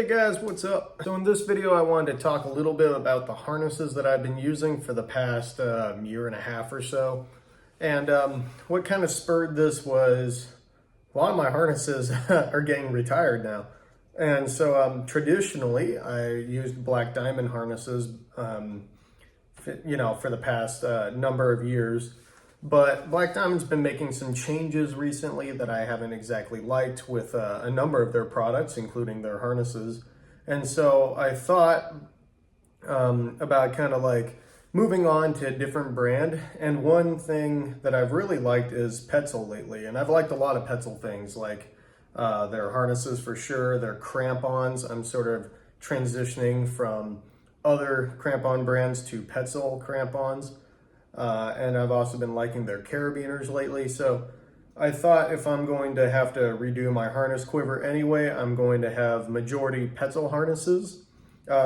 Hey guys, what's up? So in this video, I wanted to talk a little bit about the harnesses that I've been using for the past year and a half or so. And what kind of spurred this was a lot of my harnesses are getting retired now. And so traditionally, I used black diamond harnesses, for the past number of years. But Black Diamond's been making some changes recently that I haven't exactly liked with a number of their products, including their harnesses. And so I thought about kind of like moving on to a different brand. And one thing that I've really liked is Petzl lately. And I've liked a lot of Petzl things, like their harnesses for sure, their crampons. I'm sort of transitioning from other crampon brands to Petzl crampons. And I've also been liking their carabiners lately. So I thought if I'm going to have to redo my harness quiver anyway, I'm going to have majority Petzl harnesses.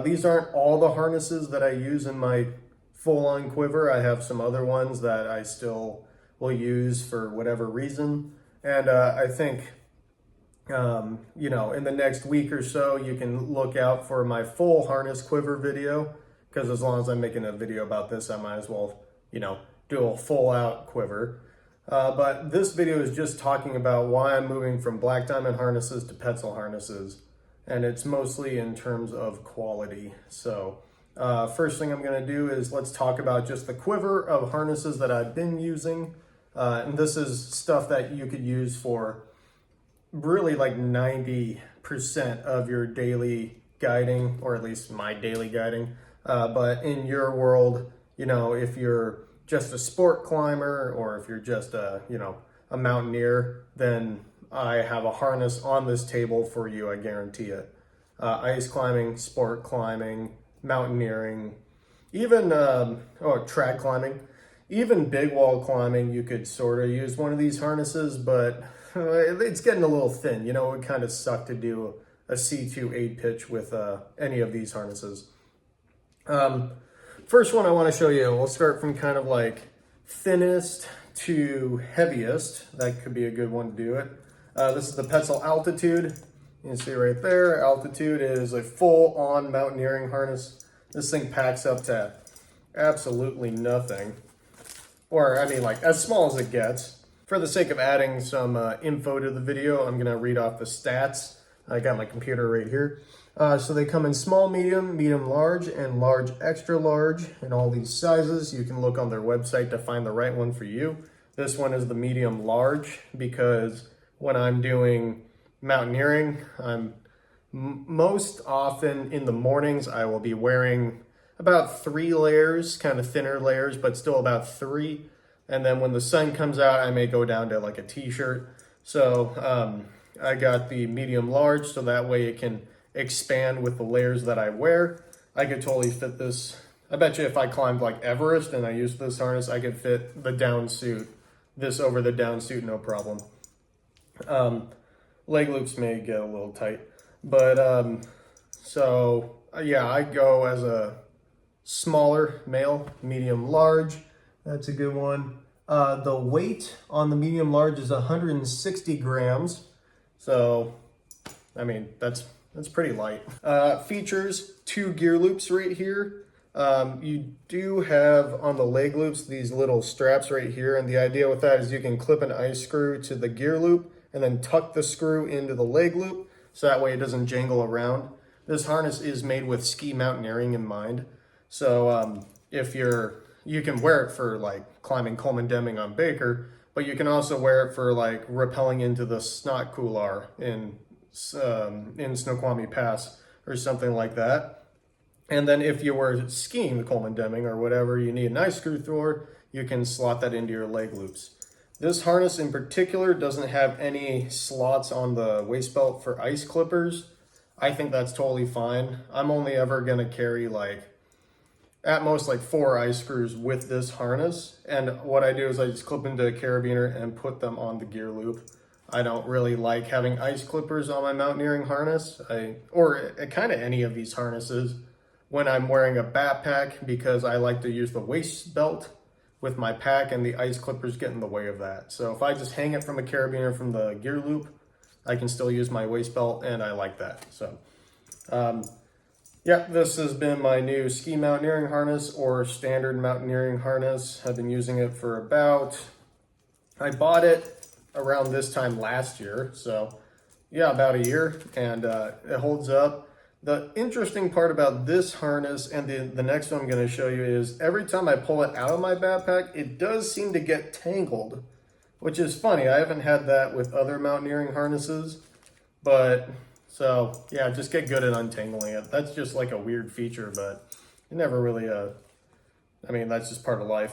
These aren't all the harnesses that I use in my full-on quiver. I have some other ones that I still will use for whatever reason. And I think, in the next week or so, you can look out for my full harness quiver video, because as long as I'm making a video about this, I might as well do a full out quiver. But this video is just talking about why I'm moving from black diamond harnesses to Petzl harnesses. And it's mostly in terms of quality. So first thing I'm gonna do is let's talk about just the quiver of harnesses that I've been using. And this is stuff that you could use for really like 90% of your daily guiding, or at least my daily guiding. But in your world, if you're just a sport climber or if you're just a mountaineer, then I have a harness on this table for you, I guarantee it. Ice climbing, sport climbing, mountaineering, even trad climbing, even big wall climbing, you could sort of use one of these harnesses, but it's getting a little thin. It would kind of suck to do a C2 8 pitch with any of these harnesses. First one I want to show you, we'll start from kind of like thinnest to heaviest. That could be a good one to do it. This is the Petzl Altitude. You can see right there, Altitude is a full-on mountaineering harness. This thing packs up to absolutely nothing. Or, like as small as it gets. For the sake of adding some info to the video, I'm going to read off the stats. I got my computer right here. So they come in small, medium, medium large, and large extra large in all these sizes. You can look on their website to find the right one for you. This one is the medium large because when I'm doing mountaineering, I'm most often in the mornings, I will be wearing about 3 layers, kind of thinner layers, but still about 3. And then when the sun comes out, I may go down to like a t-shirt. So I got the medium large, so that way it can expand with the layers that I wear. I could totally fit this. I bet you if I climbed like Everest and I used this harness, I could fit the down suit, this over the down suit, no problem. Leg loops may get a little tight, but I go as a smaller male, medium large. That's a good one. The weight on the medium large is 160 grams. So, that's pretty light. Features 2 gear loops right here. You do have on the leg loops these little straps right here, and the idea with that is you can clip an ice screw to the gear loop and then tuck the screw into the leg loop, so that way it doesn't jangle around. This harness is made with ski mountaineering in mind. So you can wear it for like climbing Coleman Deming on Baker, but you can also wear it for like rappelling into the Snot Couloir in Snoqualmie Pass or something like that. And then if you were skiing the Coleman Deming or whatever, you need an ice screw for, you can slot that into your leg loops. This harness in particular doesn't have any slots on the waist belt for ice clippers. I think that's totally fine. I'm only ever gonna carry at most 4 ice screws with this harness. And what I do is I just clip into a carabiner and put them on the gear loop. I don't really like having ice clippers on my mountaineering harness, or kind of any of these harnesses when I'm wearing a backpack, because I like to use the waist belt with my pack and the ice clippers get in the way of that. So if I just hang it from a carabiner from the gear loop, I can still use my waist belt and I like that. So Yeah, this has been my new ski mountaineering harness or standard mountaineering harness. I've been using it for I bought it around this time last year. So yeah, about a year, and it holds up. The interesting part about this harness and the next one I'm going to show you is every time I pull it out of my backpack, it does seem to get tangled, which is funny. I haven't had that with other mountaineering harnesses, but so yeah, just get good at untangling it. That's just like a weird feature, but it never really, I mean, that's just part of life.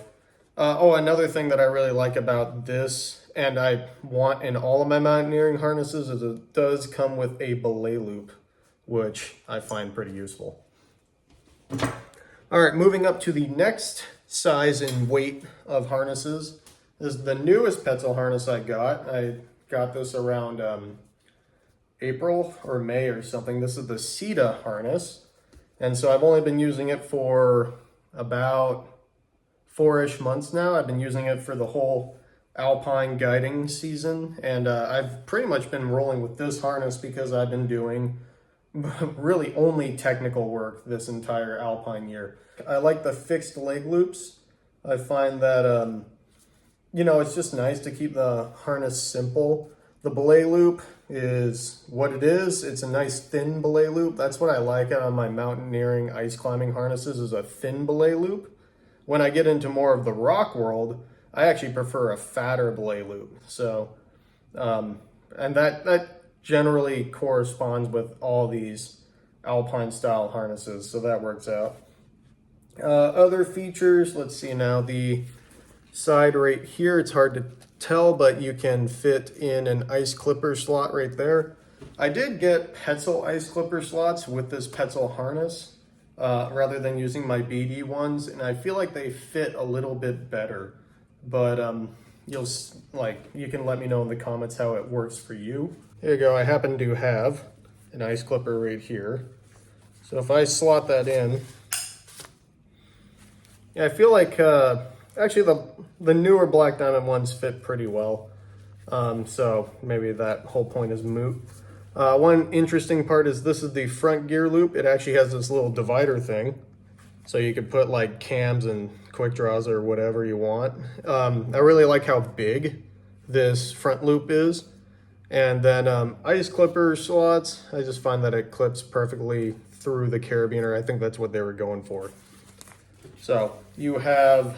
Oh, another thing that I really like about this, and I want in all of my mountaineering harnesses, is it does come with a belay loop, which I find pretty useful. All right, moving up to the next size and weight of harnesses. This is the newest Petzl harness I got. I got this around April or May or something. This is the Ceda harness. And so I've only been using it for about 4-ish months now. I've been using it for the whole alpine guiding season. And I've pretty much been rolling with this harness because I've been doing really only technical work this entire alpine year. I like the fixed leg loops. I find that, you know, it's just nice to keep the harness simple. The belay loop is what it is. It's a nice thin belay loop. That's what I like on my mountaineering ice climbing harnesses, is a thin belay loop. When I get into more of the rock world, I actually prefer a fatter belay loop. So, and that generally corresponds with all these alpine style harnesses, so that works out. Other features, let's see now, the side right here, it's hard to tell, but you can fit in an ice clipper slot right there. I did get Petzl ice clipper slots with this Petzl harness rather than using my BD ones, and I feel like they fit a little bit better, but you can let me know in the comments how it works for you. Here you go. I happen to have an ice clipper right here. So if I slot that in, yeah, I feel like actually the newer Black Diamond ones fit pretty well. So maybe that whole point is moot. One interesting part is this is the front gear loop. It actually has this little divider thing. So you could put like cams and quick draws or whatever you want. I really like how big this front loop is. And then ice clipper slots, I just find that it clips perfectly through the carabiner. I think that's what they were going for. So you have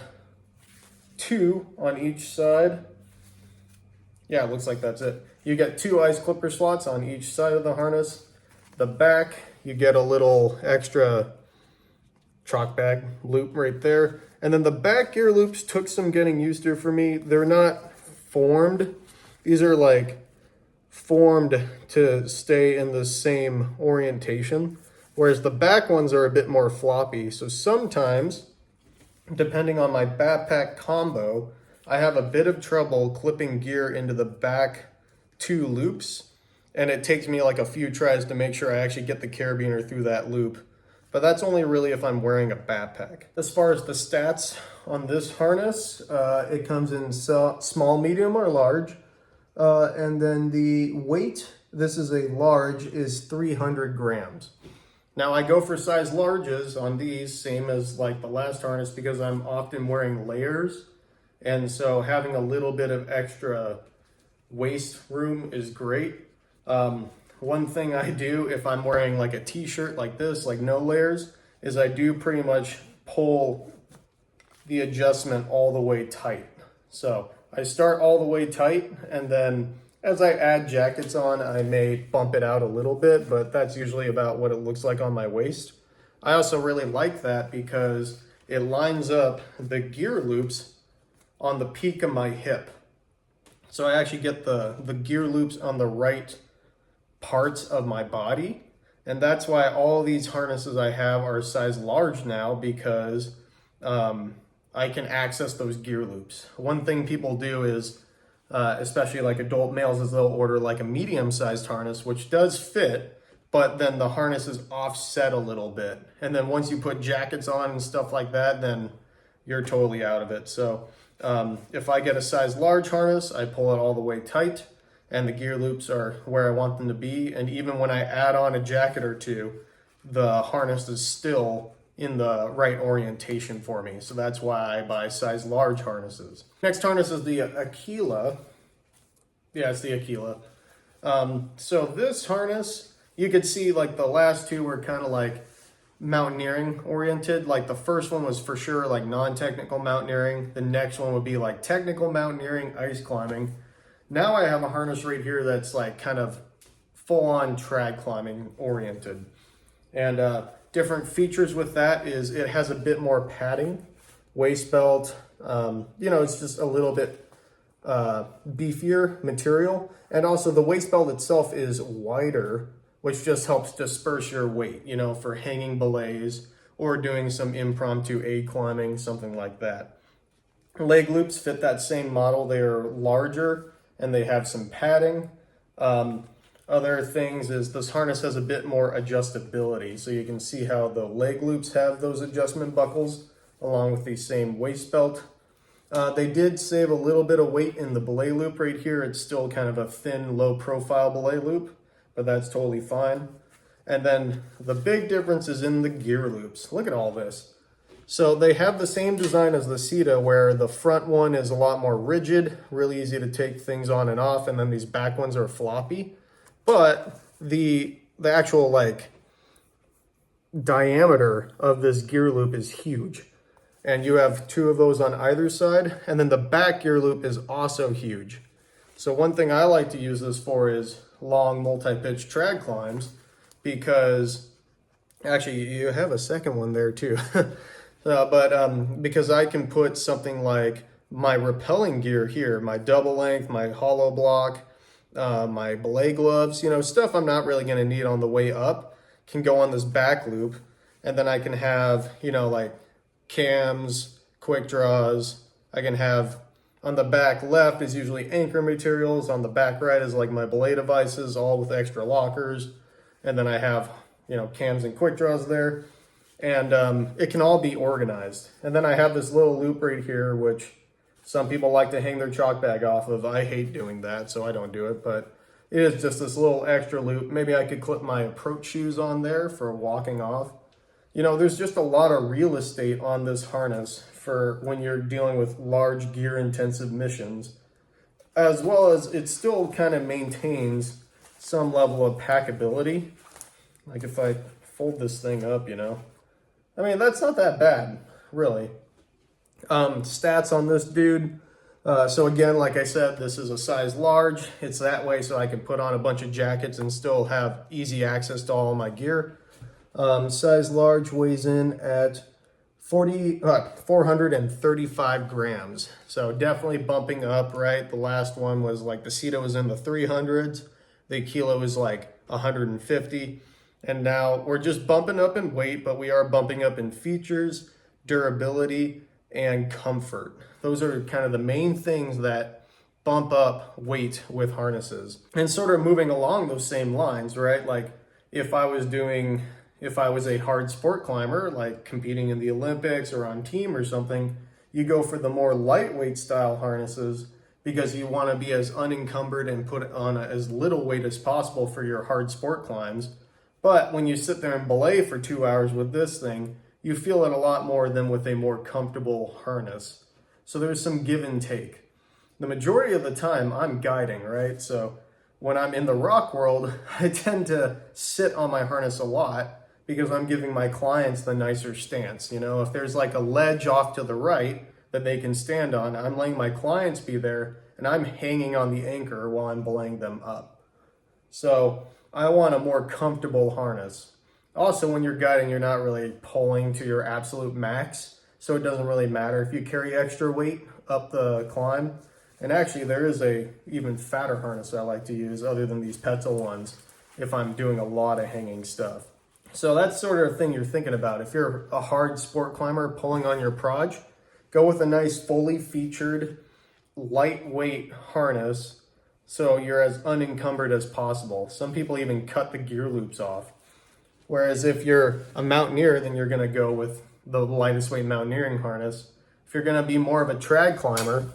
2 on each side. Yeah, it looks like that's it. You get 2 ice clipper slots on each side of the harness. The back, you get a little extra chalk bag loop right there. And then the back gear loops took some getting used to for me. They're not formed. These are like formed to stay in the same orientation, whereas the back ones are a bit more floppy. So sometimes, depending on my backpack combo, I have a bit of trouble clipping gear into the back 2 loops, and it takes me like a few tries to make sure I actually get the carabiner through that loop. But that's only really if I'm wearing a backpack. As far as the stats on this harness, it comes in small, medium, or large. And then the weight, this is a large, is 300 grams. Now I go for size larges on these, same as like the last harness, because I'm often wearing layers. And so having a little bit of extra waist room is great. One thing I do if I'm wearing like a t-shirt like this, like no layers, is I do pretty much pull the adjustment all the way tight. So I start all the way tight, and then as I add jackets on, I may bump it out a little bit, but that's usually about what it looks like on my waist. I also really like that because it lines up the gear loops on the peak of my hip. So I actually get the gear loops on the right parts of my body. And that's why all these harnesses I have are size large now, because I can access those gear loops. One thing people do is, especially like adult males, is they'll order like a medium-sized harness, which does fit, but then the harness is offset a little bit. And then once you put jackets on and stuff like that, then you're totally out of it. So if I get a size large harness, I pull it all the way tight. and the gear loops are where I want them to be. And even when I add on a jacket or two, the harness is still in the right orientation for me. So that's why I buy size large harnesses. Next harness is the Akila. Yeah, it's the Akila. So this harness, you could see like the last two were kind of like mountaineering oriented. Like the first one was for sure like non-technical mountaineering. The next one would be like technical mountaineering, ice climbing. Now I have a harness right here that's like kind of full-on trad climbing oriented. And different features with that is it has a bit more padding, waist belt. You know, it's just a little bit beefier material. And also the waist belt itself is wider, which just helps disperse your weight, you know, for hanging belays or doing some impromptu aid climbing, something like that. Leg loops fit that same model. They are larger and they have some padding. Other things is this harness has a bit more adjustability. So you can see how the leg loops have those adjustment buckles along with the same waist belt. They did save a little bit of weight in the belay loop right here. It's still kind of a thin, low profile belay loop, but that's totally fine. And then the big difference is in the gear loops. Look at all this. So they have the same design as the Ceda, where the front one is a lot more rigid, really easy to take things on and off, and then these back ones are floppy. But the actual like diameter of this gear loop is huge. And you have two of those on either side. And then the back gear loop is also huge. So one thing I like to use this for is long multi-pitch trad climbs, because actually you have a second one there too. Because I can put something like my rappelling gear here, my double length, my hollow block, my belay gloves, you know, stuff I'm not really going to need on the way up can go on this back loop. And then I can have, you know, like cams, quick draws. I can have on the back left is usually anchor materials. On the back right is like my belay devices, all with extra lockers. And then I have, you know, cams and quick draws there. And it can all be organized. And then I have this little loop right here, which some people like to hang their chalk bag off of. I hate doing that, so I don't do it. But it is just this little extra loop. Maybe I could clip my approach shoes on there for walking off. You know, there's just a lot of real estate on this harness for when you're dealing with large gear intensive missions, as well as it still kind of maintains some level of packability. Like if I fold this thing up, you know, I mean, that's not that bad, really. Stats on this dude. So again, like I said, this is a size large. It's that way so I can put on a bunch of jackets and still have easy access to all my gear. Size large weighs in at 435 grams. So definitely bumping up, right? The last one was like the Ceda was in the 300s. The Akila was like 150. And now we're just bumping up in weight, but we are bumping up in features, durability, and comfort. Those are kind of the main things that bump up weight with harnesses. And sort of moving along those same lines, right? Like if I was a hard sport climber, like competing in the Olympics or on team or something, you go for the more lightweight style harnesses because you want to be as unencumbered and put on as little weight as possible for your hard sport climbs. But when you sit there and belay for 2 hours with this thing, you feel it a lot more than with a more comfortable harness. So there's some give and take. The majority of the time I'm guiding, right? So when I'm in the rock world, I tend to sit on my harness a lot because I'm giving my clients the nicer stance. You know, if there's like a ledge off to the right that they can stand on, I'm letting my clients be there and I'm hanging on the anchor while I'm belaying them up. So I want a more comfortable harness. Also, when you're guiding, you're not really pulling to your absolute max, so it doesn't really matter if you carry extra weight up the climb. And actually, there is a even fatter harness I like to use other than these Petzl ones if I'm doing a lot of hanging stuff. So that's sort of thing you're thinking about. If you're a hard sport climber pulling on your proj, go with a nice fully featured lightweight harness so you're as unencumbered as possible. Some people even cut the gear loops off. Whereas if you're a mountaineer, then you're going to go with the lightest weight mountaineering harness. If you're going to be more of a trad climber,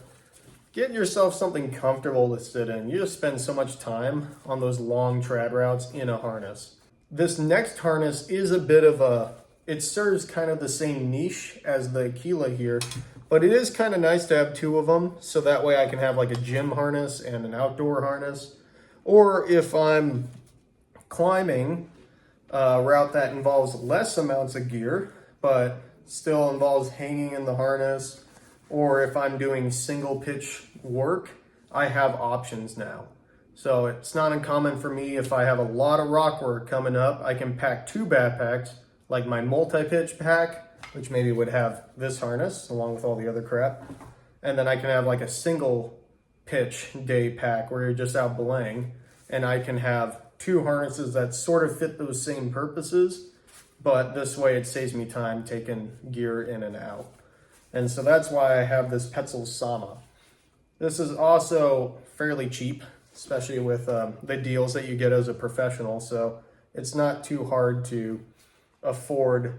get yourself something comfortable to sit in. You just spend so much time on those long trad routes in a harness. This next harness is a bit of a, it serves kind of the same niche as the Akila here, but it is kind of nice to have two of them, so that way I can have like a gym harness and an outdoor harness. Or if I'm climbing a route that involves less amounts of gear, but still involves hanging in the harness, or if I'm doing single pitch work, I have options now. So it's not uncommon for me, if I have a lot of rock work coming up, I can pack two backpacks, like my multi-pitch pack, which maybe would have this harness along with all the other crap. And then I can have like a single pitch day pack where you're just out belaying, and I can have two harnesses that sort of fit those same purposes, but this way it saves me time taking gear in and out. And so that's why I have this Petzl Sama. This is also fairly cheap, especially with the deals that you get as a professional. So it's not too hard to afford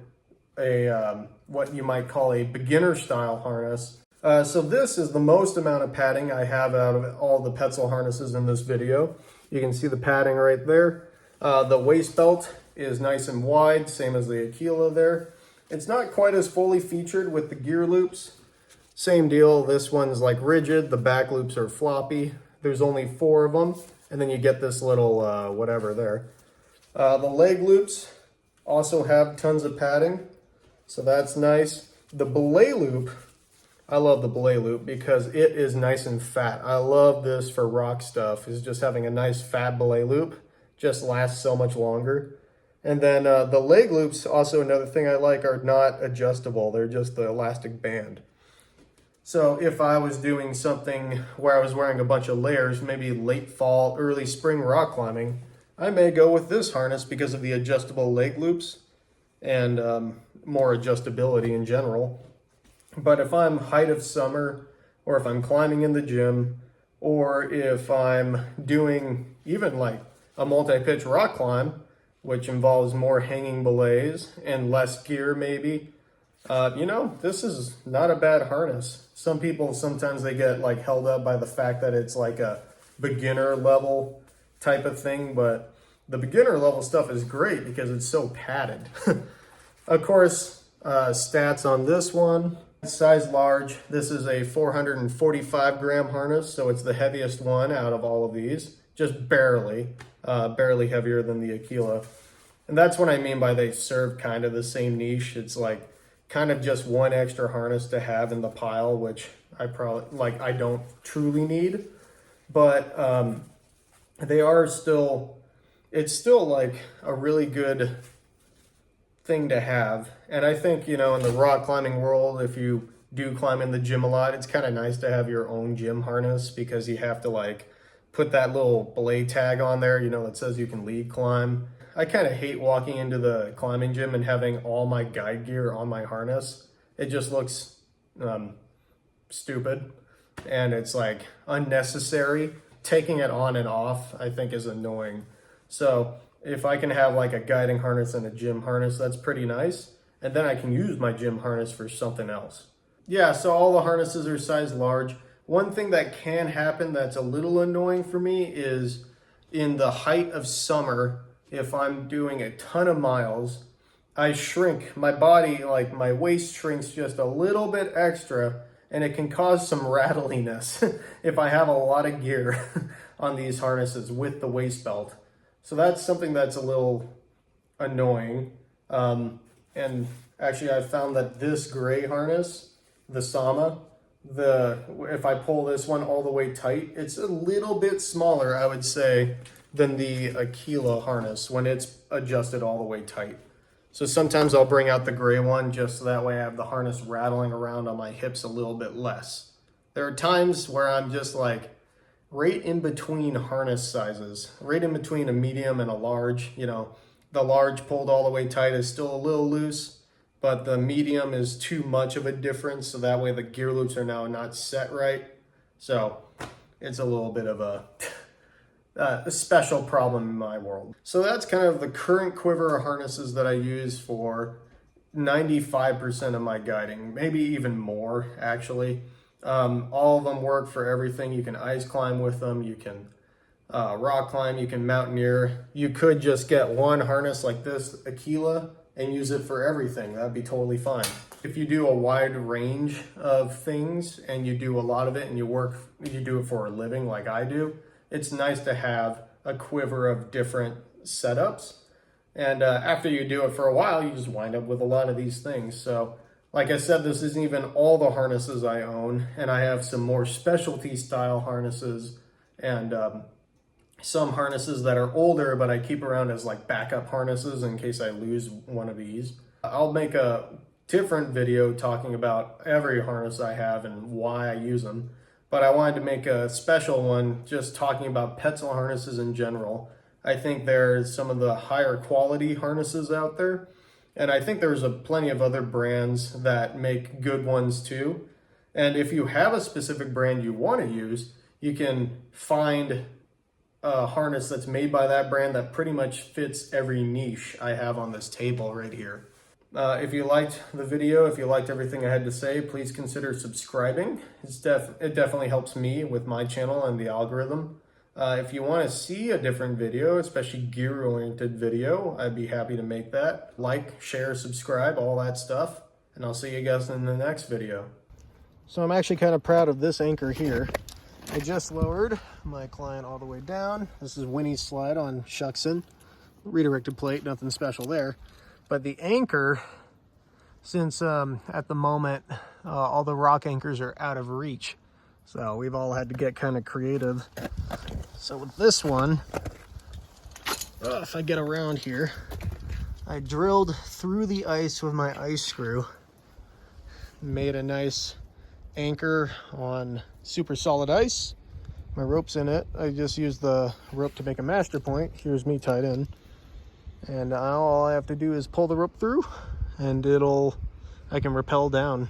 a what you might call a beginner style harness. So this is the most amount of padding I have out of all the Petzl harnesses in this video. You can see the padding right there. The waist belt is nice and wide, same as the Akila there. It's not quite as fully featured with the gear loops. Same deal, this one's like rigid, the back loops are floppy. There's only 4 of them, and then you get this little whatever there. The leg loops also have tons of padding, so that's nice. The belay loop, I love the belay loop because it is nice and fat. I love this for rock stuff, is just having a nice fat belay loop. Just lasts so much longer. And then the leg loops, also another thing I like, are not adjustable. They're just the elastic band. So if I was doing something where I was wearing a bunch of layers, maybe late fall, early spring rock climbing, I may go with this harness because of the adjustable leg loops and more adjustability in general. But if I'm height of summer, or if I'm climbing in the gym, or if I'm doing even like a multi-pitch rock climb, which involves more hanging belays and less gear maybe, you know, this is not a bad harness. Some people, sometimes they get like held up by the fact that it's like a beginner level type of thing, but the beginner level stuff is great because it's so padded. Of course, stats on this one, size large. This is a 445 gram harness, so it's the heaviest one out of all of these, just barely heavier than the Akila. And that's what I mean by they serve kind of the same niche. It's like kind of just one extra harness to have in the pile, which I don't truly need, but they are still, it's still like a really good thing to have. And I think, you know, in the rock climbing world, if you do climb in the gym a lot, it's kind of nice to have your own gym harness, because you have to like put that little belay tag on there, you know, that says you can lead climb. I kind of hate walking into the climbing gym and having all my guide gear on my harness. It just looks stupid, and it's like unnecessary. Taking it on and off, I think, is annoying. So if I can have like a guiding harness and a gym harness, that's pretty nice. And then I can use my gym harness for something else. Yeah, so all the harnesses are size large. One thing that can happen that's a little annoying for me is in the height of summer, if I'm doing a ton of miles, I shrink. My body, like my waist shrinks just a little bit extra, and it can cause some rattliness if I have a lot of gear on these harnesses with the waist belt. So that's something that's a little annoying. And actually I found that this gray harness, the Sama, if I pull this one all the way tight, it's a little bit smaller, I would say, than the Akila harness when it's adjusted all the way tight. So sometimes I'll bring out the gray one just so that way I have the harness rattling around on my hips a little bit less. There are times where I'm just like right in between harness sizes, right in between a medium and a large. You know, the large pulled all the way tight is still a little loose, but the medium is too much of a difference, so that way the gear loops are now not set right. So it's a little bit of a special problem in my world. So that's kind of the current quiver of harnesses that I use for 95% of my guiding, maybe even more actually. All of them work for everything. You can ice climb with them. You can rock climb. You can mountaineer. You could just get one harness like this Akila and use it for everything. That'd be totally fine. If you do a wide range of things and you do a lot of it and you do it for a living like I do, it's nice to have a quiver of different setups. And after you do it for a while, you just wind up with a lot of these things. So like I said, this isn't even all the harnesses I own, and I have some more specialty style harnesses and some harnesses that are older, but I keep around as like backup harnesses in case I lose one of these. I'll make a different video talking about every harness I have and why I use them, but I wanted to make a special one just talking about Petzl harnesses in general. I think there's some of the higher quality harnesses out there, and I think there's plenty of other brands that make good ones too. And if you have a specific brand you want to use, you can find a harness that's made by that brand that pretty much fits every niche I have on this table right here. If you liked the video, if you liked everything I had to say, please consider subscribing. It definitely helps me with my channel and the algorithm. If you want to see a different video, especially gear-oriented video, I'd be happy to make that. Like, share, subscribe, all that stuff. And I'll see you guys in the next video. So I'm actually kind of proud of this anchor here. I just lowered my client all the way down. This is Winnie's slide on Shuckson. Redirected plate, nothing special there. But the anchor, since at the moment all the rock anchors are out of reach, so we've all had to get kind of creative. So with this one, if I get around here, I drilled through the ice with my ice screw, made a nice anchor on super solid ice. My rope's in it. I just used the rope to make a master point. Here's me tied in. And now all I have to do is pull the rope through and I can rappel down.